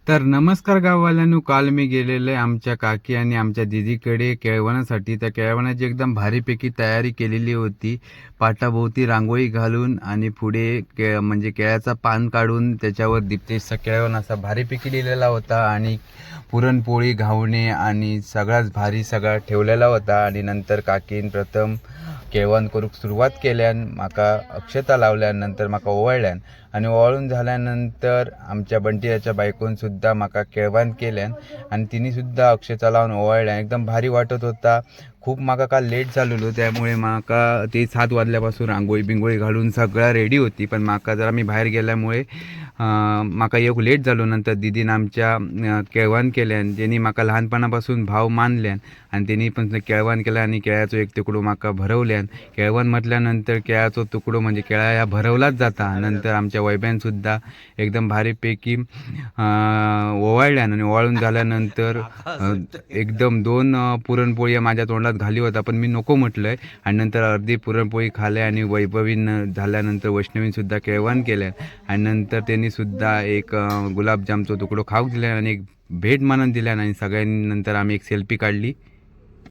तर नमस्कार गाववाल्यांनो, काल मी गेलेले आमच्या काकी आणि आमच्या दीदीकडे केळवणासाठी. त्या केळवणाची एकदम भारीपैकी तयारी केलेली होती. पाटाभोवती रांगोळी घालून आणि पुढे म्हणजे केळ्याचा पान काढून त्याच्यावर दीप्तेशचा केळवण असा भारीपैकी लिहिलेला होता आणि पुरणपोळी घावणे आणि सगळाच भारी सगळा ठेवलेला होता. आणि नंतर काकीन प्रथम केळवण करूक सुरुवात केल्यान, माका अक्षता लावल्यानंतर माका ओवाळल्यान आणि ओवाळून झाल्यानंतर आमच्या बंटियाच्या बायकोन सुद्धा माका केळवण केल्यान आणि तिने सुद्धा अक्षता लावून ओवाळल्यान. एकदम भारी वाटत होता. खूप माका काल लेट झालेलो, त्यामुळे माका ते 7 वाजल्यापासून रांगोळी बिंगोळी घालून सगळा रेडी होती. पण माका जरा मी बाहेर गेल्यामुळे माका एक लेट झालो. नंतर दिदीनं आमच्या केळवण केल्यान. त्यांनी माका लहानपणापासून भाव मानल्यान आणि त्यांनी पण केळवण केलं आणि केळ्याचो एक तुकडो माका भरवल्यान. केळवण म्हटल्यानंतर केळ्याचो तुकडो म्हणजे केळा या भरवलाच जाता. नंतर आमच्या वैब्यानसुद्धा एकदम भारीपैकी ओवाळल्यान आणि ओवाळून झाल्यानंतर एकदम 2 पुरणपोळी माझ्या तोंडात घाली होता, पण मी नको म्हटलंय. आणि नंतर अर्धी पुरणपोळी खाल्ल्या आणि वैभवीन झाल्यानंतर वैष्णवीनसुद्धा केळवण केल्या आणि नंतर त्यांनी सुद्धा एक गुलाबजामचा तुकडो खाऊक दिला आणि एक भेट म्हणून दिल्या आणि सगळ्यांनी नंतर आम्ही एक सेल्फी काढली.